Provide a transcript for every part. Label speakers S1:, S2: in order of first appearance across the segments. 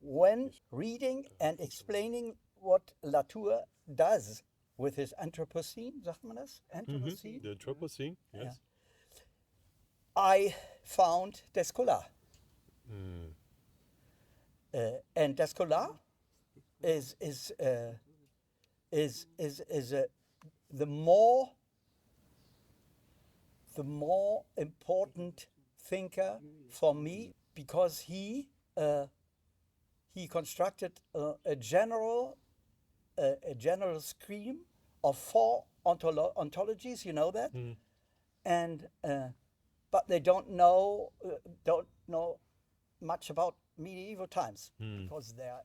S1: when reading and explaining what Latour does with his Anthropocene, sagt man das? Anthropocene?
S2: The Anthropocene, yes.
S1: I found Descola. And Descola is the more important thinker for me, because he constructed a general scheme of 4 ontologies. You know that, and but they don't know much about medieval times, because they are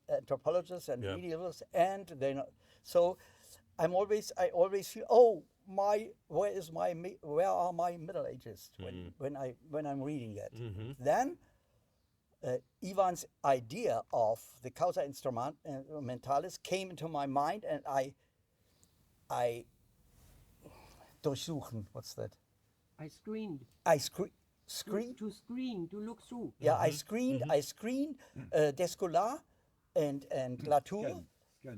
S1: anthropologists and medievalists, and they know. So I always feel, where are my Middle Ages when I'm reading that? Then Ivan's idea of the causa instrumentalis came into my mind, and I durchsuchen. What's that?
S3: I screened.
S1: Screen?
S3: To screen, to look through.
S1: Yeah, I screened Descola and Latour. No.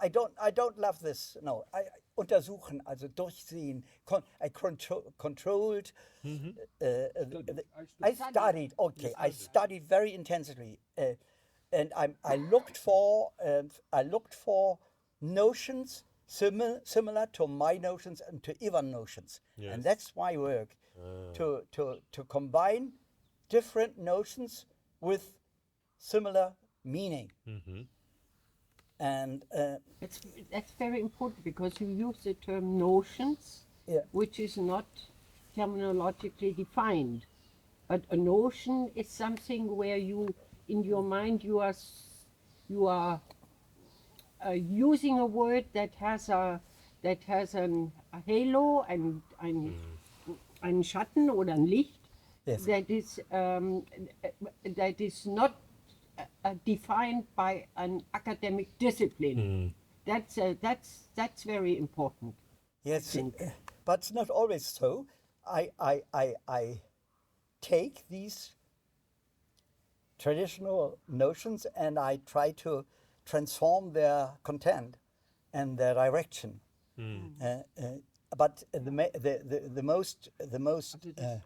S1: I don't love this. No, I untersuchen, also durchsehen. I controlled. I studied. Okay, I studied very intensively, and I looked for notions similar to my notions and to Ivan notions, and that's my work, to combine different notions with similar meaning. And
S3: that's very important, because you use the term notions, which is not terminologically defined. But a notion is something where you, in your mind, you are using a word that has a halo, ein Schatten oder ein Licht, that is not defined by an academic discipline. That's very important.
S1: Yes, but it's not always so. I take these traditional notions and I try to transform their content and their direction. But the most die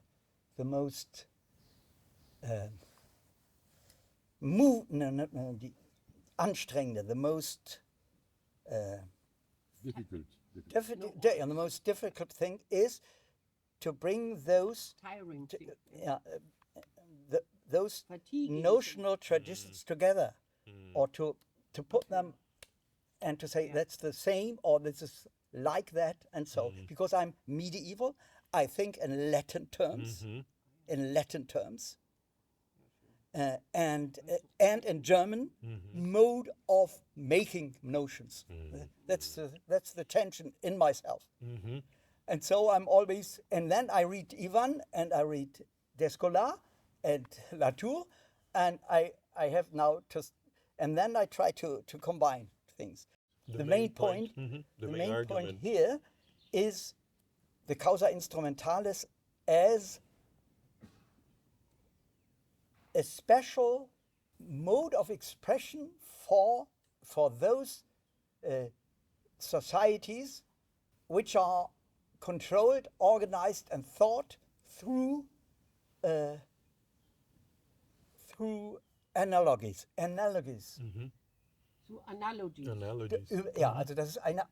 S1: anstrengende, the most the most difficult thing is to bring those those notional traditions together, or to put them and to say that's the same, or this is like that, and so because I'm medieval, I think in Latin terms, and in German mode of making notions. That's the tension in myself. And so I'm always, and then I read Ivan and I read Descola and Latour, and I have now just, and then I try to combine things. The main point here is the causa instrumentalis as a special mode of expression for those societies which are controlled, organized, and thought through analogies.
S3: So analogies.
S1: Ja, also das ist eine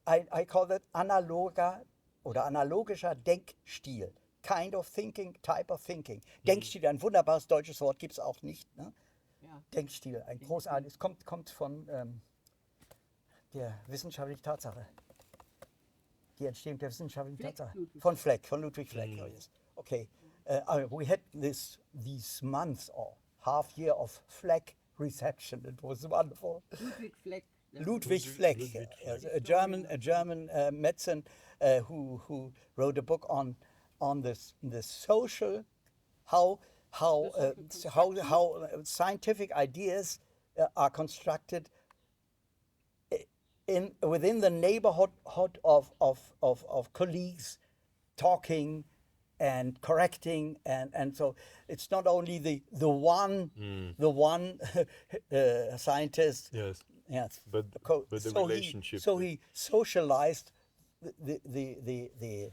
S1: I call that analogischer Denkstil. Kind of thinking, type of thinking. Denkstil, ein wunderbares deutsches Wort, gibt es auch nicht. Ne? Ja. Denkstil, ein großartiges, kommt von der wissenschaftlichen Tatsache. Die Entstehung der wissenschaftlichen Tatsache. Von Ludwig Fleck. Oh yes. Okay. We had this month or half year of Fleck reception. It was wonderful. Ludwig Fleck, a German medicine who wrote a book on the social, how scientific ideas are constructed within the neighborhood of colleagues, talking, and correcting, and so it's not only the one scientist.
S2: Yes.
S1: Yes.
S2: But the
S1: so
S2: relationship.
S1: he socialized the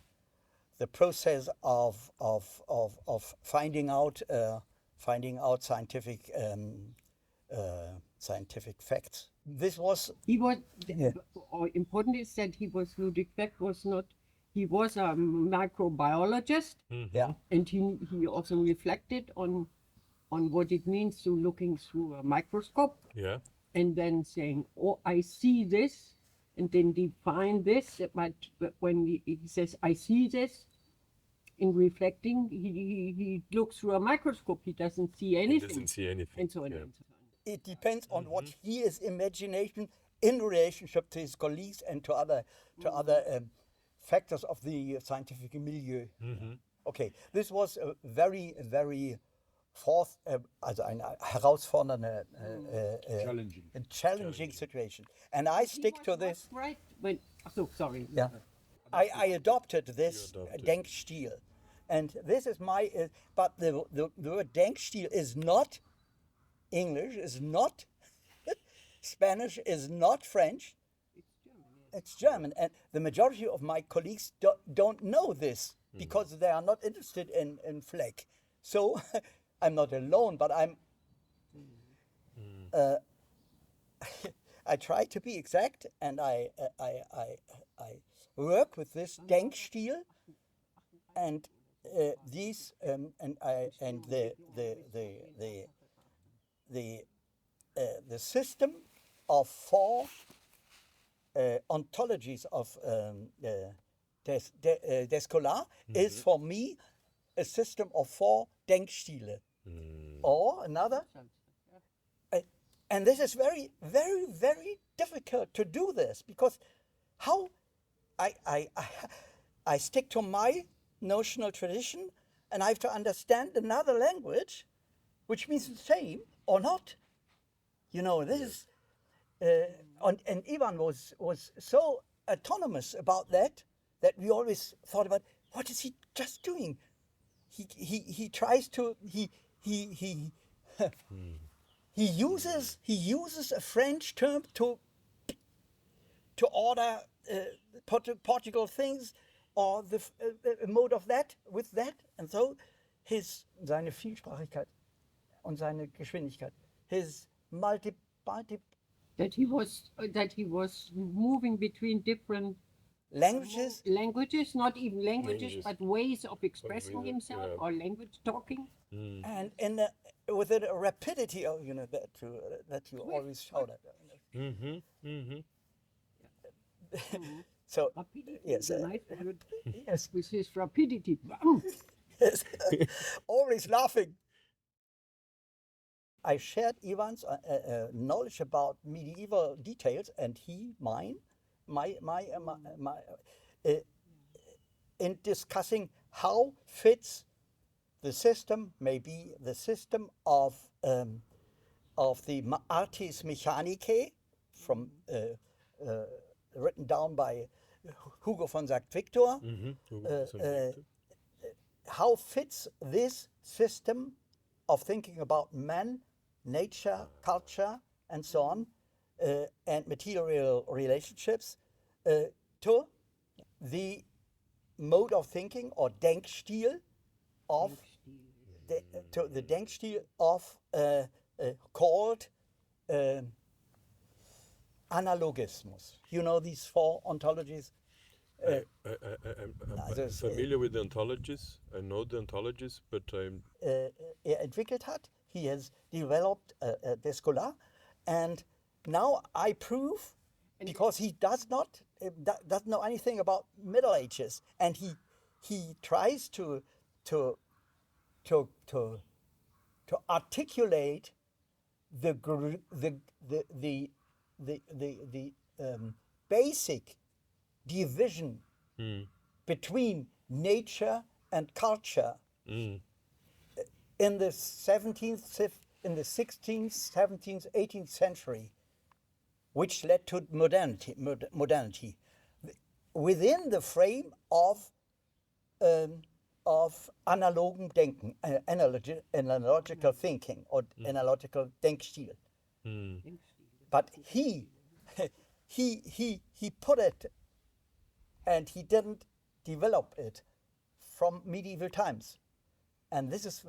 S1: process of finding out scientific scientific facts. This was
S3: important is that Ludwig Beck was not. He was a microbiologist, and he also reflected on what it means to looking through a microscope, and then saying, "Oh, I see this," and then define this. But when he says, "I see this," in reflecting, he looks through a microscope. He doesn't see anything.
S2: He doesn't see anything.
S3: And so on. And so on.
S1: It depends on what his imagination in relationship to his colleagues and to other factors of the scientific milieu. Okay, this was a very, very also eine herausfordernde, challenging situation. And I stick to this.
S3: Right. Sorry.
S1: Yeah. I adopted this Denkstil. And this is my, but the word Denkstil is not English, is not Spanish, is not French. It's German, and the majority of my colleagues don't know this because they are not interested in Fleck. So I'm not alone, but I'm. I try to be exact, and I work with this Denkstil, and these and the system of four ontologies of Descola is for me a system of four Denkstile. Or another. And this is very, very, very difficult to do this because how I stick to my notional tradition and I have to understand another language which means the same or not. You know, this is and Ivan was so autonomous about that we always thought about what is he just doing. He tries to he uses a French term to order Portugal things or the mode of that with that, and so seine Vielsprachigkeit und seine Geschwindigkeit, his multi
S3: that he was moving between different
S1: languages,
S3: not even languages, but ways of expressing himself or language talking,
S1: and with a rapidity of that you always shout at. So
S3: rapidity,
S1: yes,
S3: yes, with his rapidity.
S1: Yes, always laughing. I shared Ivan's knowledge about medieval details, and in discussing how fits the system, maybe the system of the Artis Mechanicae, from written down by Hugo von St. Victor. How fits this system of thinking about man, nature, culture, and so on, and material relationships to the mode of thinking or Denkstil of the Denkstil of called analogismus. You know these four ontologies?
S2: I'm familiar with the ontologies. I know the ontologies, but I'm...
S1: entwickelt hat. He has developed Descola, and now I prove, because he doesn't know anything about Middle Ages, and he tries to articulate the basic division between nature and culture in the 16th, 17th, 18th century, which led to modernity within the frame of of analogen Denken, analogical thinking or analogical Denkstil. But he put it, and he didn't develop it from medieval times. And this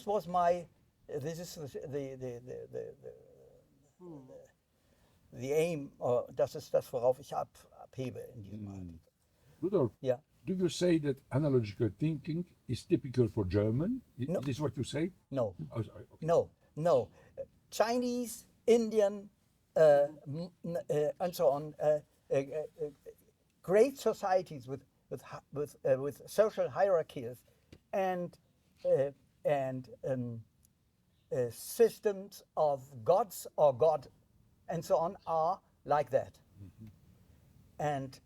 S1: was my the aim, or das ist das, worauf ich abhebe in diesem Artikel.
S4: Ludolf,
S1: Yeah.
S4: do you say that analogical thinking is typical for German?
S1: No.
S4: Is this what you say?
S1: No,
S4: Oh, sorry. Okay.
S1: no. Chinese, Indian, and so on. Great societies with social hierarchies and systems of gods or God and so on are like that. And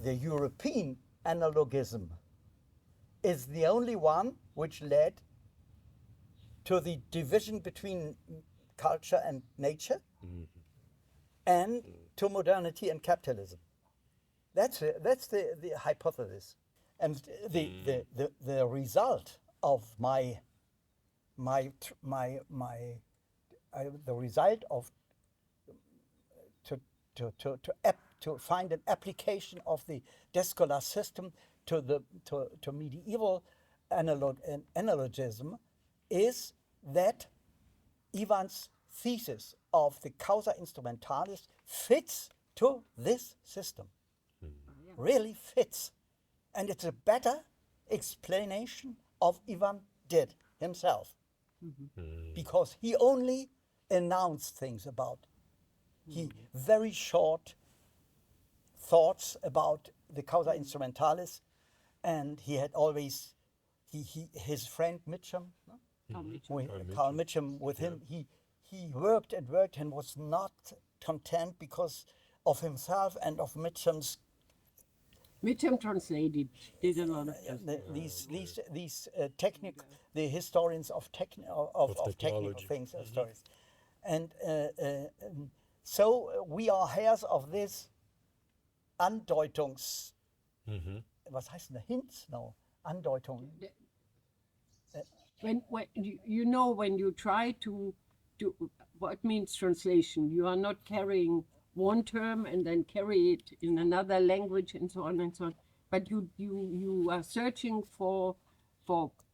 S1: the European analogism is the only one which led to the division between culture and nature and to modernity and capitalism. That's the hypothesis. And the result of the result of to find an application of the Descola system to medieval analogism is that Ivan's thesis of the causa instrumentalis fits to this system. Really fits. And it's a better explanation of Ivan did himself. Because he only announced things about. He very short thoughts about the causa instrumentalis, and he had always his friend Mitchum, Carl Mitchum, with him. He worked and worked and was not content because of himself and of Mitchum's.
S3: Mitchum translated, did a lot of
S1: these the historians of technical things, stories, and so we are heirs of this Andeutungs. Was heißt denn Hints? No, Andeutung.
S3: When when you try to what means translation, you are not carrying one term and then carry it in another language and so on and so on. But you are searching for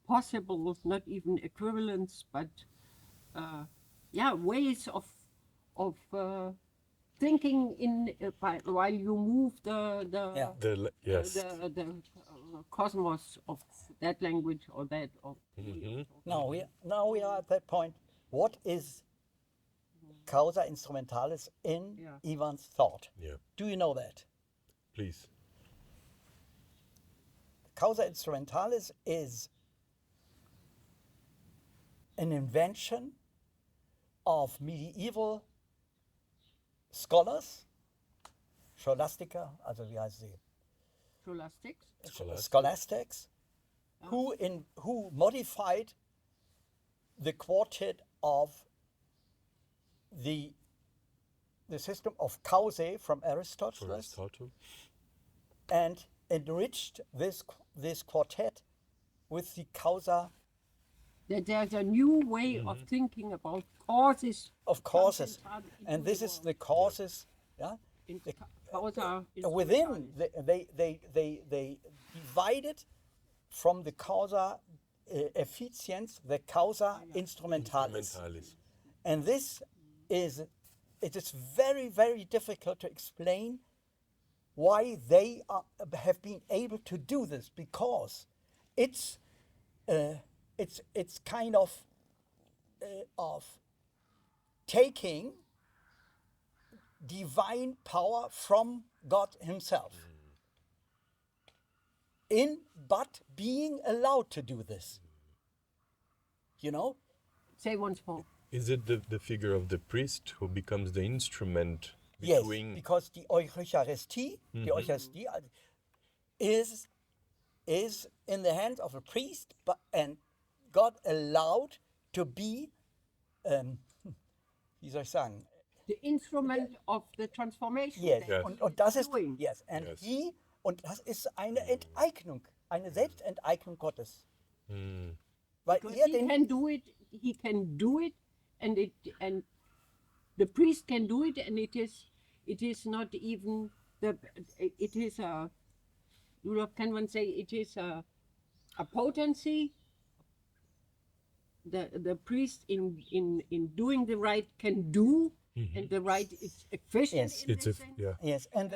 S3: possible, not even equivalents, but ways of thinking in while you move the cosmos of that language or that of.
S1: Now we are at that point. What is causa instrumentalis in Ivan's thought? Do you know that?
S2: Please.
S1: Causa instrumentalis is an invention of medieval scholars, Scholastiker, also wie heißt sie? Scholastics, who modified the quartet of the system of causae from Aristotle, and enriched this quartet with the causa.
S3: That there's a new way of thinking about causes.
S1: Of causes, and this is the causes. Within they divided from the causa efficiens the causa instrumentalis. And this is very, very difficult to explain why they have been able to do this, because it's kind of taking divine power from God himself, but being allowed to do this. You know?
S3: Say once more.
S2: Is it the figure of the priest who becomes the instrument
S1: Yes,
S2: between?
S1: because the Eucharistie, is in the hands of a priest, and God allowed to be, wie soll ich sagen,
S3: the instrument of the transformation.
S1: Yes,
S2: Yes.
S1: und das ist,
S3: doing.
S1: yes, and
S2: Yes.
S1: he, und das ist eine Enteignung, eine Selbstenteignung Gottes. Weil
S3: Because
S1: er
S3: he
S1: den,
S3: can do it, and the priest can do it, and it is not even it is a, can one say it is a potency. The priest in doing the right can do, and the right is efficient.
S1: Yes.
S3: In
S2: It's
S3: this
S2: a,
S3: sense.
S2: yeah.
S1: yes, and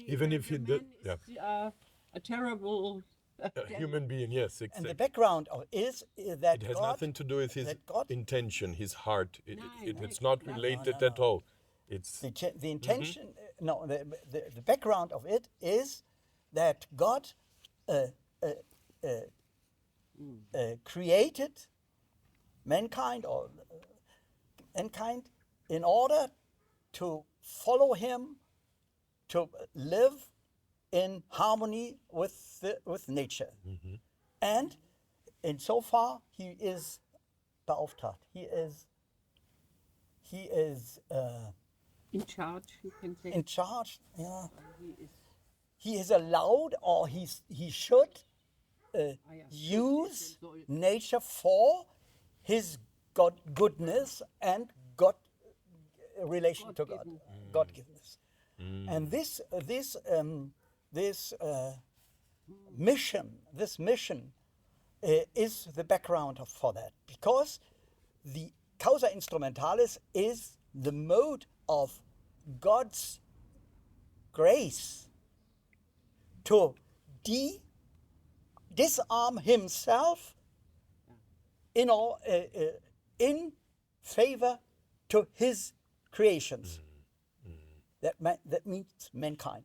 S3: Even if
S2: he
S3: the
S2: did-
S3: man
S2: yeah.
S3: is a terrible
S2: A human being, yes,
S1: and the
S2: exactly.
S1: background is that
S2: It has
S1: God,
S2: nothing to do with his
S1: that God-
S2: intention, his heart.
S3: Nein,
S2: It's not
S3: nein.
S2: related
S1: No.
S2: at all. It's
S1: the intention, no, the background of it is that God created mankind in order to follow him, to live in harmony with nature. And insofar he is beauftragt. He is
S3: in charge, you can say.
S1: in charge. Yeah.
S3: He is,
S1: He is allowed, or he should
S3: yeah.
S1: use
S3: Soll.
S1: nature for his goodness and God relation to God, God-givenness. And this mission is the background for that, because the causa instrumentalis is the mode of God's grace to disarm himself in favor to his creations. That means mankind.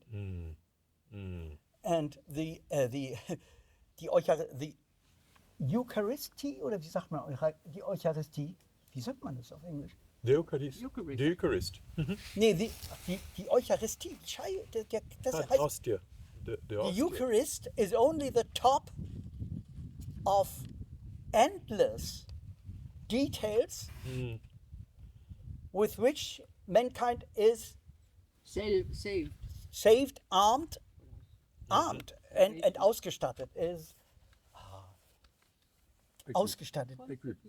S1: And the Eucharistie, oder wie sagt man, die Eucharistie, wie sagt man das auf Englisch?
S2: the Eucharist.
S3: Eucharist.
S2: The Eucharist.
S1: Nee, die Eucharistie, das heißt,
S2: Hostia. The
S1: the
S2: hostia.
S1: Eucharist is only the top of endless details with which mankind is
S3: saved.
S1: saved, armed, and ausgestattet, is ausgestattet,
S4: Equipped.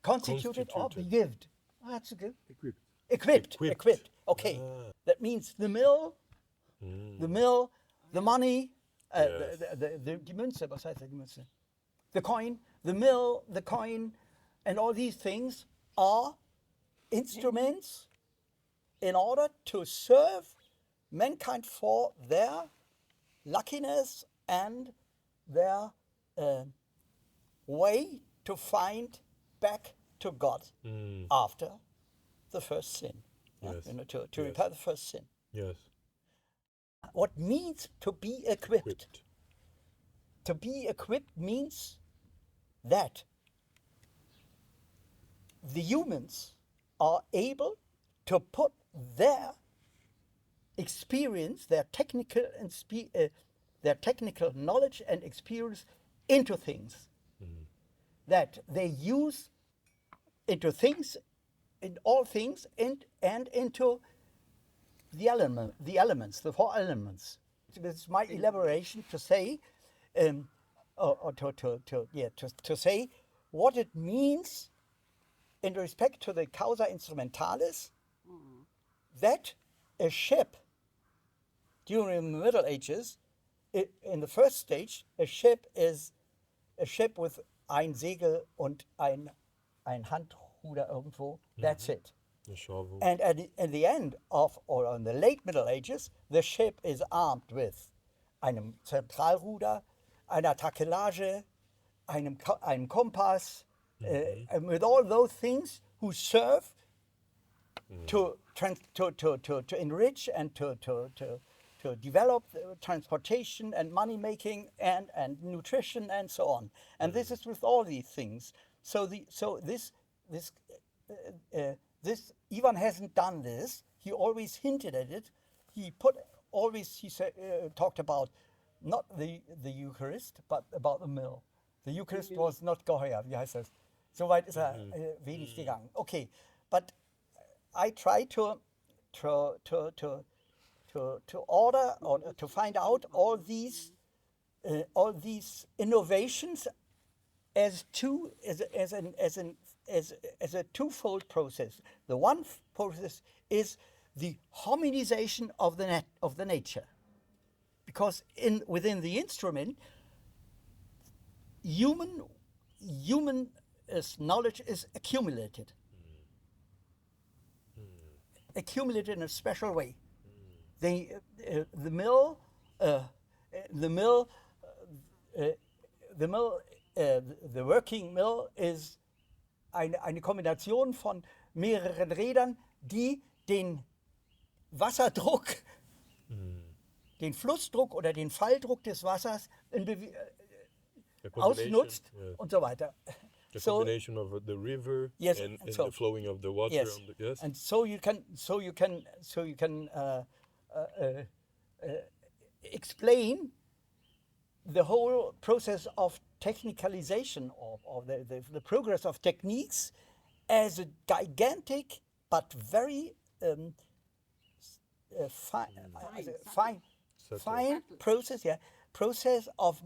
S1: constituted or
S2: Constituted.
S1: begived. Oh, that's good.
S4: Equipped.
S1: Equipped.
S2: Equipped.
S1: Okay, that means the mill, the money,
S2: Yes.
S1: die Münze. Was heißt die Münze? The coin, the mill, the coin, and all these things are instruments in order to serve mankind for their luckiness and their way to find back to God after the first sin.
S2: Yes.
S1: You know, to
S2: Yes.
S1: repair the first sin.
S2: Yes.
S1: What means to be equipped?
S2: Equipped.
S1: To be equipped means that the humans are able to put their experience, their technical knowledge and experience into things. That they use into things, in all things, and into the elements, the four elements. This is my elaboration to say, to say what it means in respect to the causa instrumentalis, that a ship during the Middle Ages, in the first stage, a ship is a ship with ein Segel und ein Handruder irgendwo. That's it.
S2: The shovel.
S1: And at the end of, or in the late Middle Ages, the ship is armed with einem Zentralruder, einer Takelage, einem Kompass, and with all those things who serve to enrich and to develop transportation and money making and nutrition and so on. And this is with all these things. So this Ivan hasn't done this. He always hinted at it. He talked about not the Eucharist, but about the mill. The Eucharist was not geheuer. Wie heißt das? Soweit ist wenig gegangen. Okay, but I try to order or to find out all these innovations as a twofold process. The one process is the hominization of the nature, because within the instrument, human knowledge is accumulated in a special way. The working mill is eine Kombination von mehreren Rädern, die den Wasserdruck, den Flussdruck oder den Falldruck des Wassers ausnutzt, yes, und so weiter.
S2: The combination of the river,
S1: yes,
S2: and the flowing of the water.
S1: Yes.
S2: Yes.
S1: And so you can explain the whole process of technicalization of the progress of techniques as a gigantic but very fine process, yeah, process of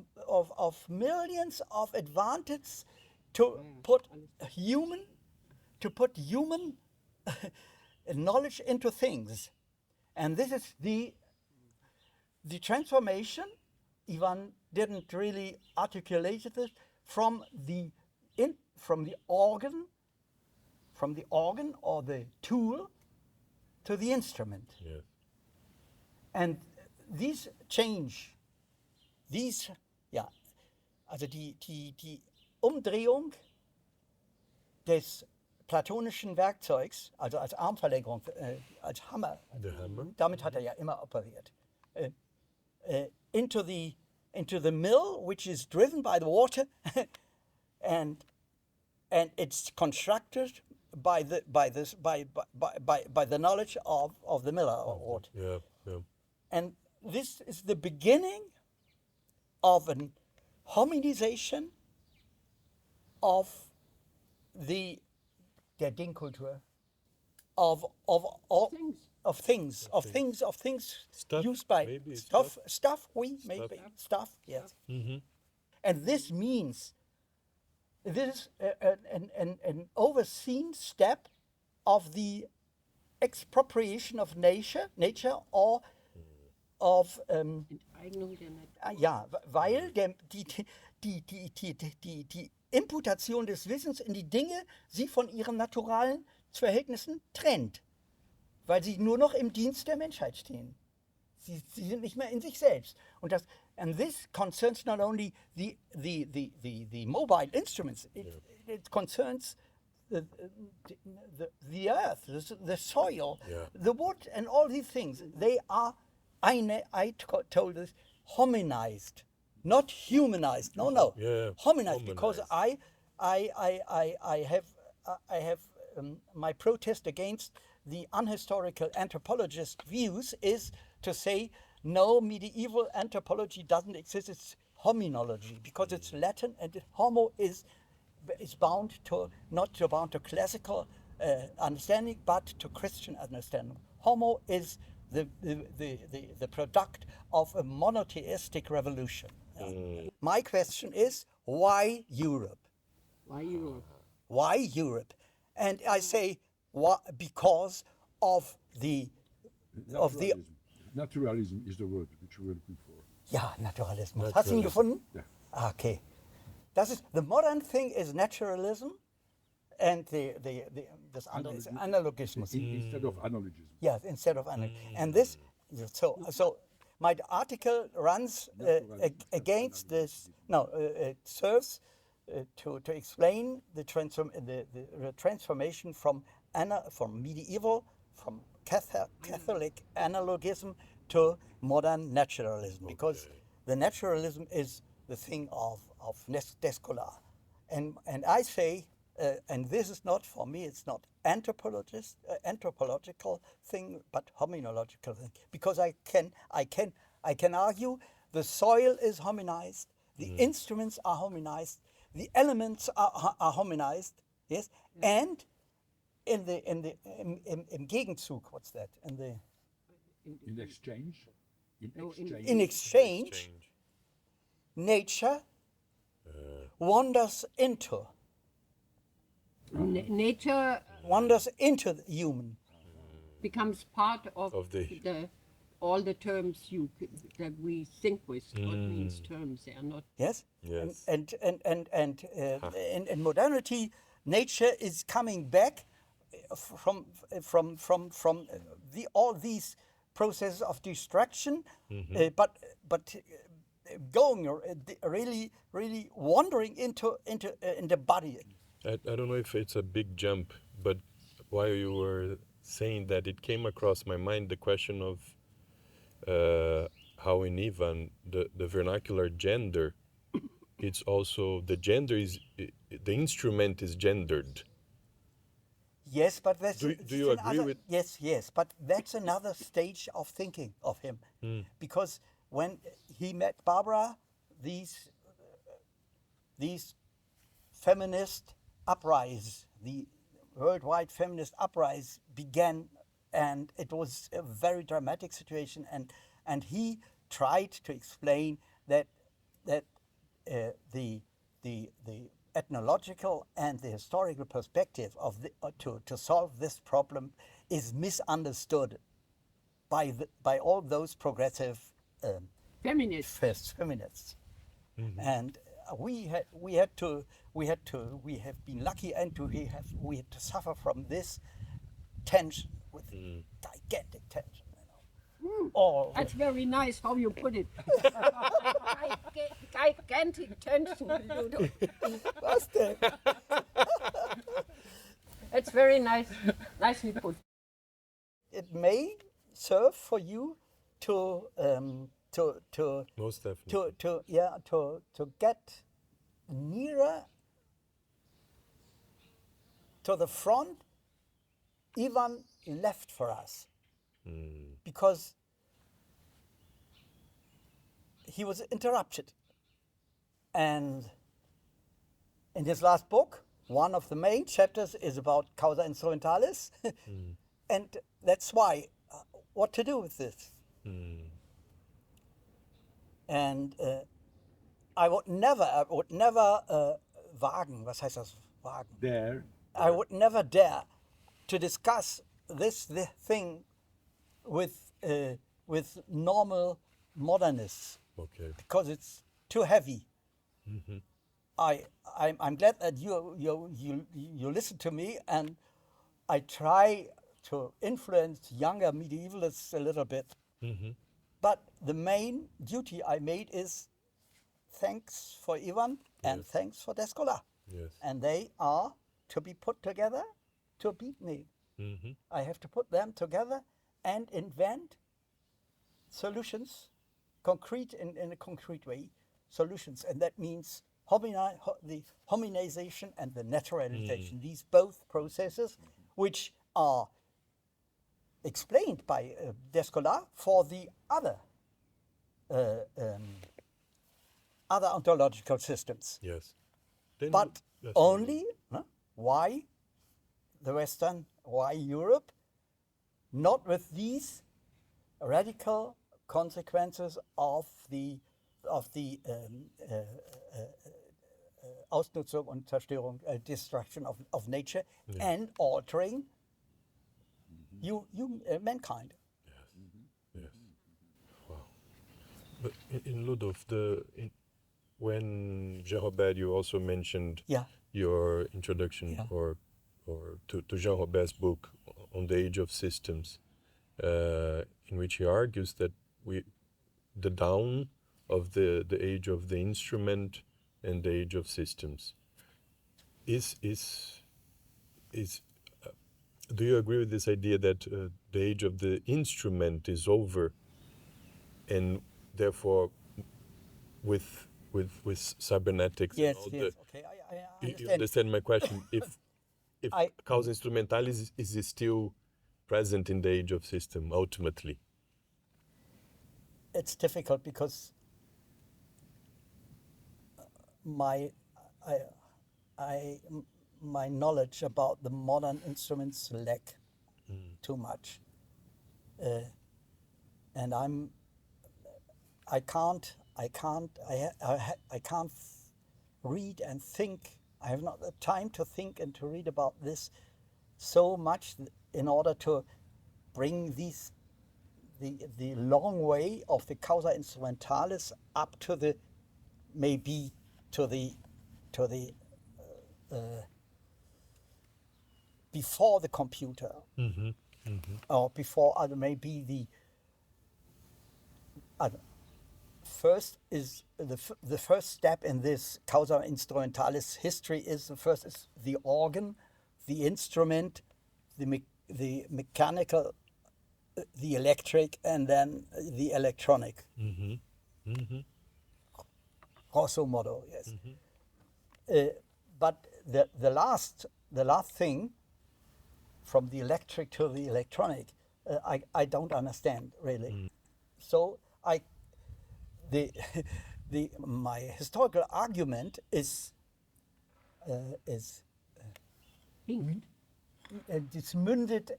S1: millions of advantages to put human knowledge into things. And this is the transformation. Ivan didn't really articulate it from the organ or the tool to the instrument.
S2: Yes.
S1: And these change, also die Umdrehung des platonischen Werkzeugs, also als Armverlängerung, als Hammer, damit hat ja immer operiert, into the mill, which is driven by the water, and it's constructed by the knowledge of the miller or what.
S2: Yeah, yeah.
S1: And this is the beginning of a hominization of der Dingkultur, of things
S2: Stuff,
S1: used by
S2: maybe,
S1: stuff, yes.
S2: Mm-hmm.
S1: And this means this is an overseen step of the expropriation of nature or of
S3: Enteignung der Natur.
S1: ja, weil die Imputation des Wissens in die Dinge sie von ihren naturalen Verhältnissen trennt, weil sie nur noch im Dienst der Menschheit stehen. Sie sind nicht mehr in sich selbst. And this concerns not only the mobile instruments, it concerns the earth, the soil,
S2: yeah,
S1: the wood, and all these things. They are, I told this, hominized, not humanized. No,
S2: yeah,
S1: hominized, because I have my protest against the unhistorical anthropologist views is to say no, medieval anthropology doesn't exist. It's hominology because it's Latin, and homo is bound to not bound to classical understanding, but to Christian understanding. Homo is the product of a monotheistic revolution. My question is, why Europe?
S3: Why Europe?
S1: Why Europe? And I say, because of the
S4: Naturalism is the word which we're looking for.
S1: Ja, Naturalismus. Hast du ihn gefunden?
S4: Ja.
S1: Okay. The modern thing is naturalism, and das andere is analogismus.
S4: Instead of analogism.
S1: Yes, instead of analogism. And this, so my article runs against this. No, it serves to explain the transformation from medieval, from Catholic analogism to modern naturalism, because the naturalism is the thing of Descola. And I say, and this is not for me, it's not anthropological thing, but hominological thing, because I can argue the soil is hominized, the instruments are hominized, the elements are hominized, yes, and im Gegenzug, what's that?
S4: In exchange?
S1: In exchange, nature wanders into the human.
S3: Becomes part of
S2: the
S3: all the terms that we think with. What means terms? They are not.
S1: Yes.
S2: Yes.
S1: And in modernity, nature is coming back from all these processes of destruction, but going really wandering into in the body.
S2: I don't know if it's a big jump, but while you were saying that, it came across my mind the question of how in Ivan the vernacular gender, it's also the gender is the instrument is gendered.
S1: Yes, but that's
S2: Do you agree with?
S1: Yes, but that's another stage of thinking of him, because when he met Barbara, these feminist uprise, the worldwide feminist uprise began, and it was a very dramatic situation, and he tried to explain that the ethnological and the historical perspective of to solve this problem is misunderstood by all those progressive feminists. And we have been lucky, and we had to suffer from this tension, with gigantic tension.
S3: That's very nice how you put it. Gigantic tension.
S1: What's that?
S3: That's very nice, nicely put.
S1: It may serve for you to
S2: Most definitely.
S1: to get nearer to the front Ivan left for us, because he was interrupted, and in his last book, one of the main chapters is about causa instrumentalis, and that's why what to do with this. And I would never wagen, was heißt das, wagen?
S4: There.
S1: I would never dare to discuss this thing with normal modernists, because it's too heavy. I'm glad that you listen to me, and I try to influence younger medievalists a little bit. But the main duty I made is thanks for Ivan and thanks for Descola.
S2: Yes.
S1: And they are to be put together to beat me. I have to put them together and invent solutions, in a concrete way, solutions. And that means the hominization and the naturalization. These both processes, which are explained by Descola for the other ontological systems.
S2: Yes.
S1: But only why why Europe? Not with these radical consequences of the Ausnutzung und Zerstörung, destruction of nature, and altering mankind.
S2: Yes. Wow. But in Ludolf, when Jean Robert, you also mentioned your introduction or to Jean Robert's book on the age of systems, in which he argues that the dawn of the age of the instrument and the age of systems is do you agree with this idea that the age of the instrument is over, and therefore with cybernetics
S1: Yes,
S2: and all
S1: yes.
S2: the,
S1: Okay, I
S2: you
S1: understand.
S2: understand my question? If causa instrumentalis is still present in the age of system ultimately?
S1: It's difficult because my knowledge about the modern instruments lack too much, and I can't read and think. I have not the time to think and to read about this so much in order to bring the long way of the causa instrumentalis up to the maybe to the before the computer, or before maybe the first is the first step in this causa instrumentalis history is the organ, the instrument, the mechanical, the electric, and then the electronic. Grosso modo, yes. But the last thing, from the electric to the electronic, I don't understand really. So my historical argument is das mündet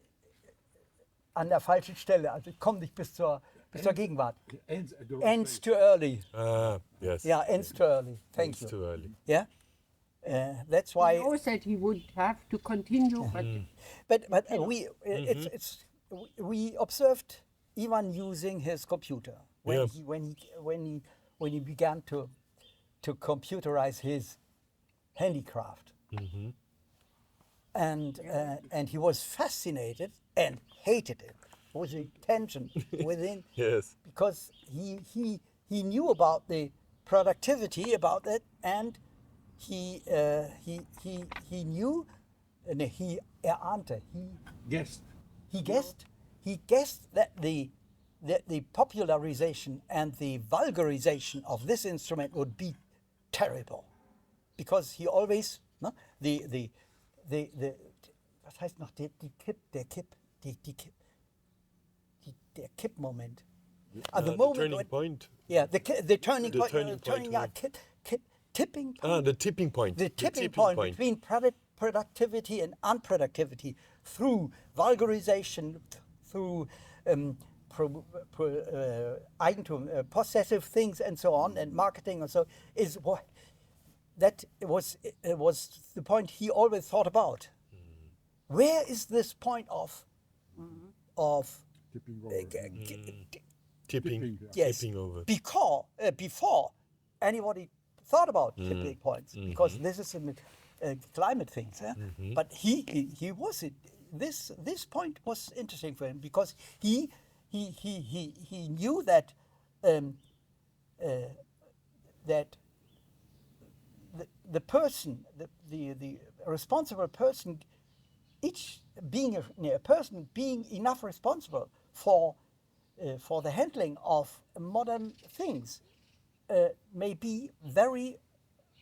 S1: an der falschen Stelle. Also ich komme nicht bis zur Gegenwart. Ends too early.
S2: Yes.
S1: Yeah, ends too early. Thank you.
S2: Ends too early.
S1: Yeah. That's why.
S3: He always said he would have to continue,
S1: but we observed Ivan using his computer when he began to computerize his handicraft, and he was fascinated and hated it. There was a tension within,
S2: yes,
S1: because he knew about the productivity about it, and he knew, he guessed that the popularization and the vulgarization of this instrument would be terrible, because he always was heißt noch der Kippmoment.
S2: The turning point.
S1: Yeah, the turning point. Tipping point.
S2: The tipping point.
S1: The tipping point between productivity and unproductivity through vulgarization, through Eigentum, possessive things, and so on, and marketing, and so is what that was the point he always thought about. Where is this point of
S2: tipping over?
S1: Before anybody thought about tipping points, because this is a climate thing, but he was it. This point was interesting for him, because he knew that that the person, the responsible person, each being a person being enough responsible for the handling of modern things may be very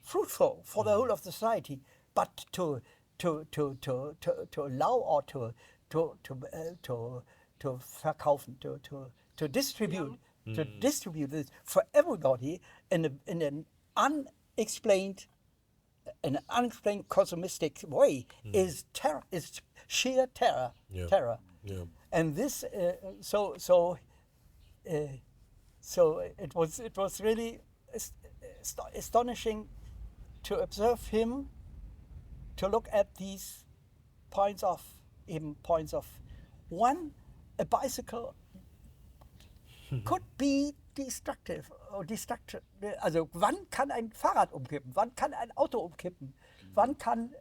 S1: fruitful for the whole of society, but to allow or to verkaufen, to distribute this for everybody in an unexplained consumistic way is terror, is sheer terror.
S2: Yeah.
S1: And this so it was really astonishing to observe him, to look at these points of one, a bicycle could be destructive or destructive. Also wann kann ein Fahrrad umkippen? Wann kann ein Auto umkippen? Wann kann,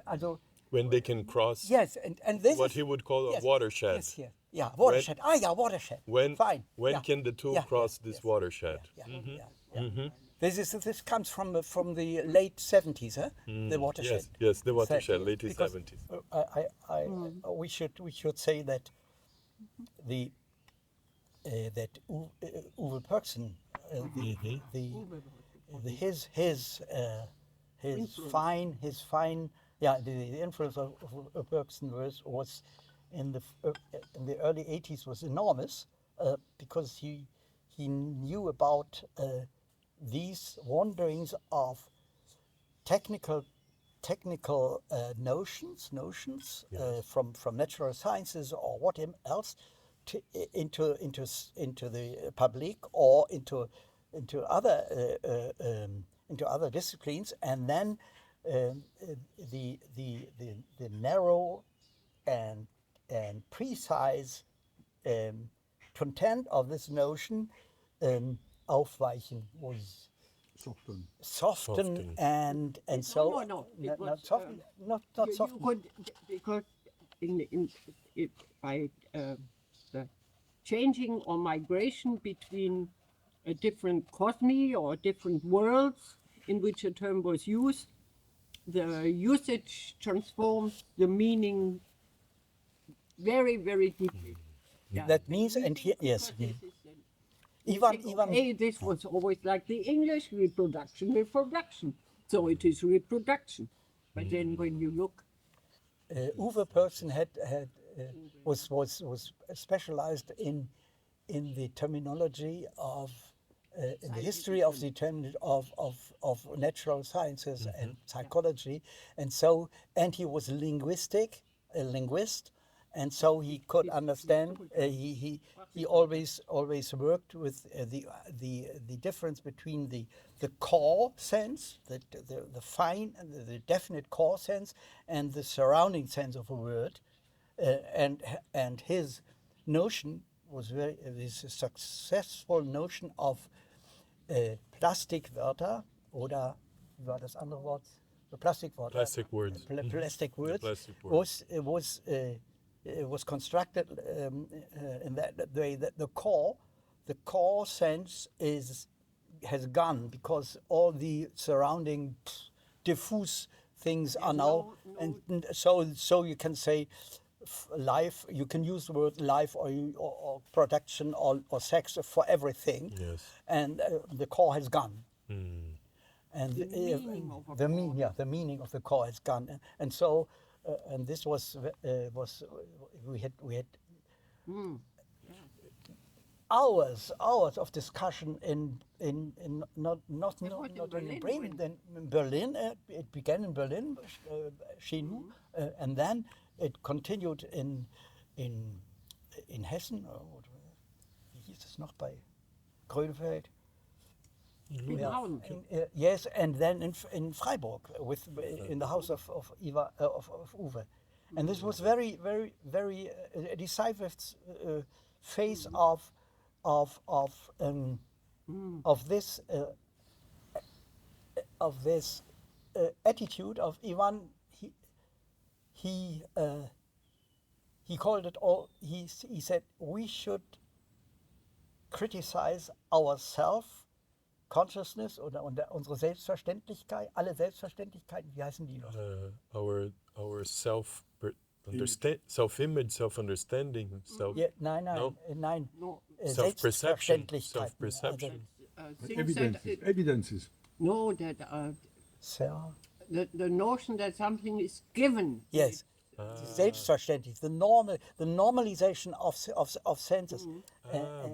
S1: also
S2: when they can cross,
S1: yes, and this
S2: what
S1: is,
S2: he would call
S1: yes,
S2: a watershed.
S1: Yes, yes. Yeah, watershed. Watershed.
S2: When
S1: Fine.
S2: Can the two cross this watershed?
S1: This comes from the late 70s, the watershed.
S2: Yes, the watershed, late 70s.
S1: We should say that that Uwe Pörksen, his fine, the influence of Pörksen was in the early 80s was enormous, because he knew about these wanderings of technical technical notions
S2: Yes.
S1: from natural sciences or what else into the public or into other disciplines, and then the narrow and precise content of this notion aufweichen, was soften and so
S3: No.
S1: not soften, not
S3: You
S1: soften.
S3: could, because by the changing or migration between different cosmi or different worlds in which a term was used, the usage transforms the meaning very, very deeply. Yeah.
S1: That means, and here, yes,
S3: Because this is
S1: even
S3: okay, this was always like the English reproduction. So it is reproduction. But then when you look,
S1: Uwe Person was specialized in the terminology of in the history of the term of natural sciences and psychology, and he was a linguist, and so he could understand. He always worked with the difference between the core sense, the fine, the definite core sense, and the surrounding sense of a word, and his notion was this successful notion of Plastikwörter, oder wie war das andere Wort? Plastikwörter.
S2: Plastic words.
S1: Plastic words.
S2: Plastic words.
S1: Was constructed in that way that the core sense has gone, because all the surrounding diffuse things are now, and so you can say life. You can use the word life or production or sex for everything.
S2: Yes.
S1: And the core has gone. And
S3: the
S1: meaning of the core has gone, and so and this was we had hours of discussion in not in Bremen, then in Berlin. It began in Berlin, chez nous, and then it continued in Hessen. Wie hieß es noch bei Grönefeld? Yes, and then in Freiburg in the house of Uwe, and this was very a decisive phase of this attitude of Ivan. He called it all. He said we should criticize ourselves. Consciousness oder unsere Selbstverständlichkeit, alle Selbstverständlichkeiten, wie heißen die noch?
S2: Our self-image, self-understanding,
S1: Nein.
S2: Self-perception.
S1: Selbstverständlichkeiten.
S4: Evidences.
S3: No, that the notion that something is given.
S1: Yes. Selbstverständlich, the normalization of senses.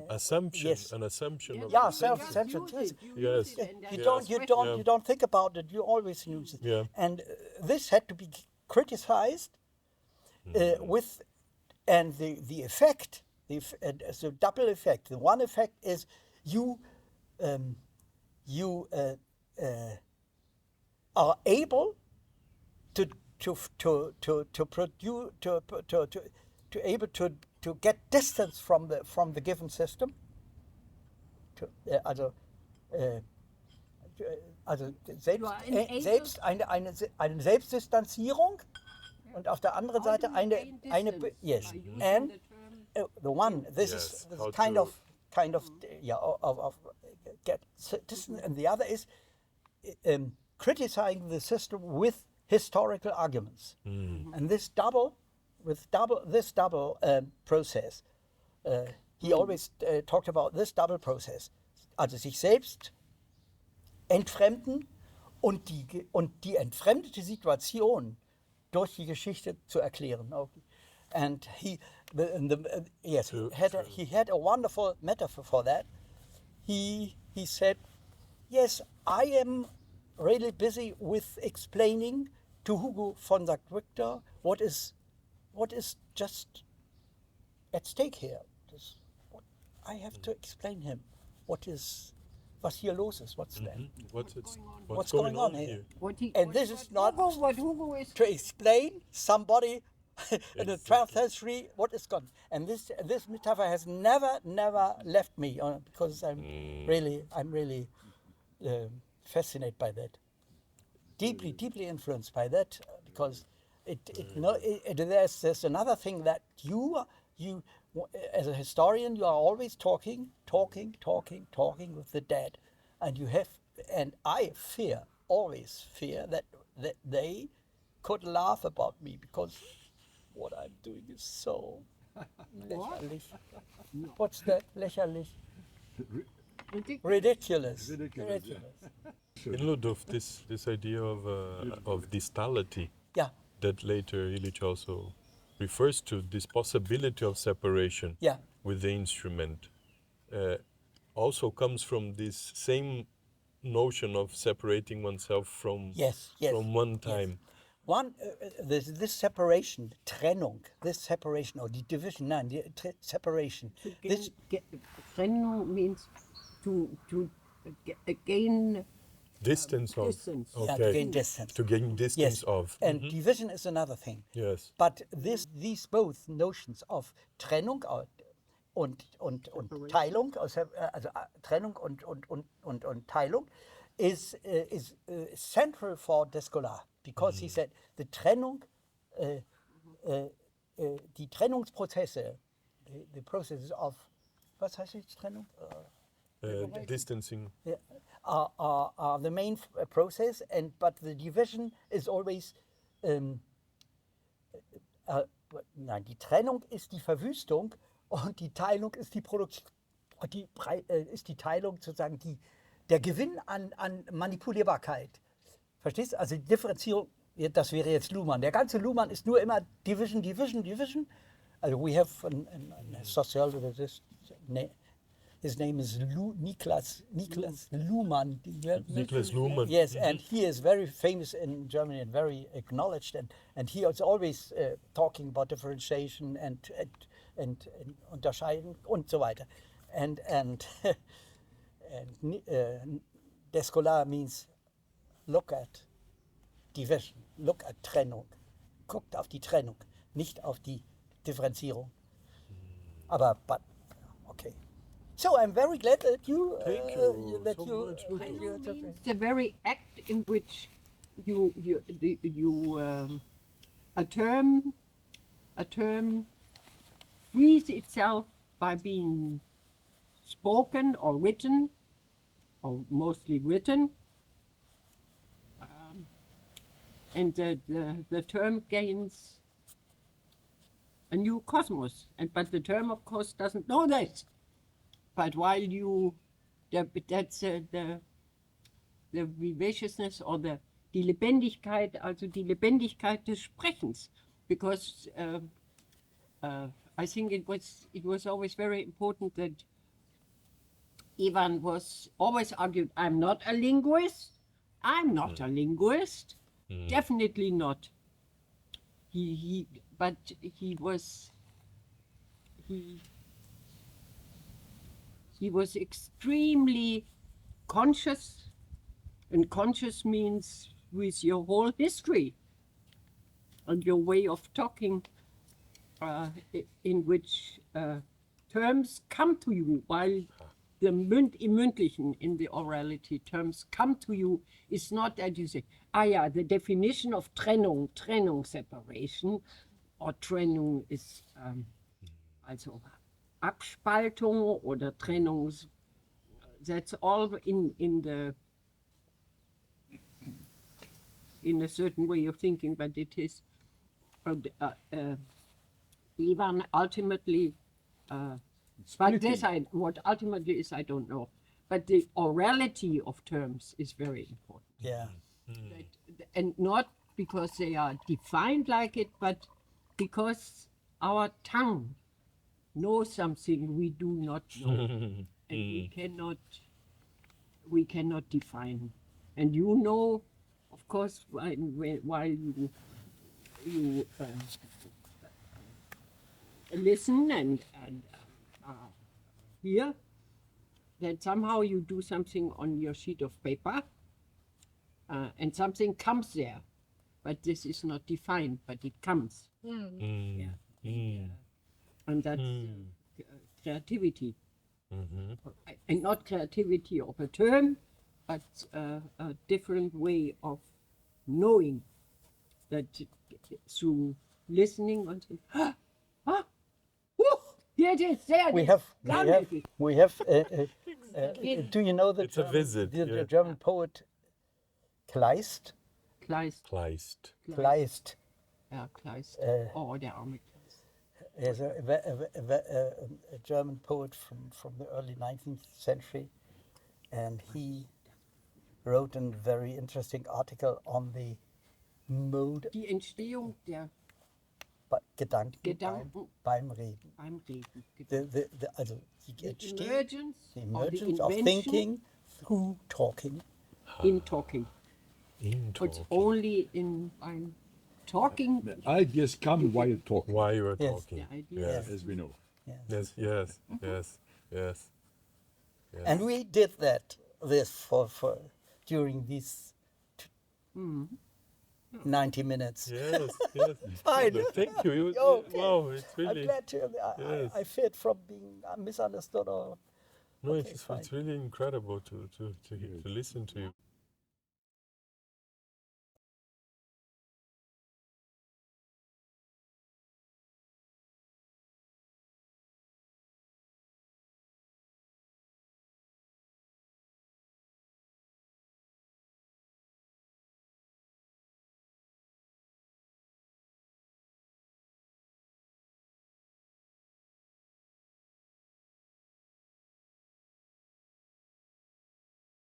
S2: Assumption,
S1: yes.
S2: An assumption.
S1: Yeah, self-assumption.
S2: Yes.
S1: You don't think about it. You always use it.
S2: Yeah.
S1: And this had to be criticized with, and the effect, the double effect. The one effect is you are able to get distance from the given system. Selbst eine Selbstdistanzierung, und auf der anderen Seite eine yes, and the one this is kind of get distance, and the other is criticizing the system with historical arguments, and this double process. He always talked about this double process. Also sich selbst entfremden und die entfremdete Situation durch die Geschichte zu erklären. And he had a wonderful metaphor for that. He said, yes, I am really busy with explaining to Hugo von St. Victor, what is just at stake here? I have to explain him was hier los ist, what's going on here? This is not to explain somebody in the 12th century what is gone. And this metaphor has never left me because I'm really fascinated by that. Deeply influenced by that because there's another thing that you as a historian, you are always talking with the dead, and I always fear that they could laugh about me because what I'm doing is so lächerlich. What's that? Lächerlich. Ridiculous.
S2: In Ludolf, this idea of distality, that later Illich also refers to, this possibility of separation with the instrument, also comes from this same notion of separating oneself from one time.
S1: This separation, Trennung, or the division, separation.
S3: Trennung means to gain
S2: distance of.
S3: Distance.
S2: Okay.
S1: To gain distance.
S2: To gain distance of.
S1: And division is another thing.
S2: Yes.
S1: But these both notions of Trennung und Teilung, also Trennung und Teilung, is central for Descola, because he said the Trennung, die Trennungsprozesse, the processes of, was heißt jetzt Trennung?
S2: Distancing.
S1: Are the main process, but the division is always. Nein, die Trennung ist die Verwüstung und die Teilung ist die Produktion. Ist die Teilung sozusagen der Gewinn an Manipulierbarkeit. Verstehst du? Also die Differenzierung, das wäre jetzt Luhmann. Der ganze Luhmann ist nur immer Division. Also we have a sociologist. His name is Niklas Luhmann.
S2: Niklas Luhmann.
S1: Yes, and he is very famous in Germany and very acknowledged. And he is always talking about differentiation and unterscheiden und so weiter. And Descola means look at division, look at Trennung. Guckt auf die Trennung, nicht auf die Differenzierung. Aber okay. So I'm very glad that you.
S2: Thank you.
S3: It's the very act in which a term frees itself by being spoken or written, or mostly written, and the term gains a new cosmos. But the term, of course, doesn't know that. But while that's the vivaciousness or die Lebendigkeit, also die Lebendigkeit des Sprechens, because I think it was always very important that Ivan was always argued, I'm not a linguist, definitely not. He was extremely conscious, and conscious means with your whole history and your way of talking, in which terms come to you, while the im Mündlichen, in the orality, terms come to you, is not that you say, the definition of Trennung, separation, or Trennung is also Abspaltung oder Trennung, that's all in a certain way of thinking, but it is Ivan ultimately, but this what ultimately is, I don't know, but the orality of terms is very important.
S1: Yeah.
S3: And not because they are defined like it, but because our tongue knows something we do not know, and we cannot define. And you know of course, while you listen and hear, that somehow you do something on your sheet of paper, and something comes there, but this is not defined, but it comes. Yeah. And that's creativity. And not creativity of a term, but a different way of knowing that through listening and saying, here it is, there it is.
S1: We have. Do you know the
S2: It's a visit,
S1: the German poet Kleist?
S3: Kleist.
S1: Kleist.
S3: Yeah, Kleist. Der arme Kleist.
S1: He's a German poet from the early 19th century, and he wrote a very interesting article on the mode.
S3: Die Entstehung der
S1: Gedanken beim Reden. Also die emergence of thinking through talking.
S3: In talking. It's only in talking.
S4: The ideas come while talking.
S2: While you are talking.
S4: Yes. As we know.
S2: Yes.
S1: And we did this for during these 90 minutes.
S2: Yes.
S1: Fine.
S2: Thank you.
S1: Okay.
S2: Wow, it's really.
S1: I'm glad to. I feared from being misunderstood or.
S2: No, it's really incredible to listen to you.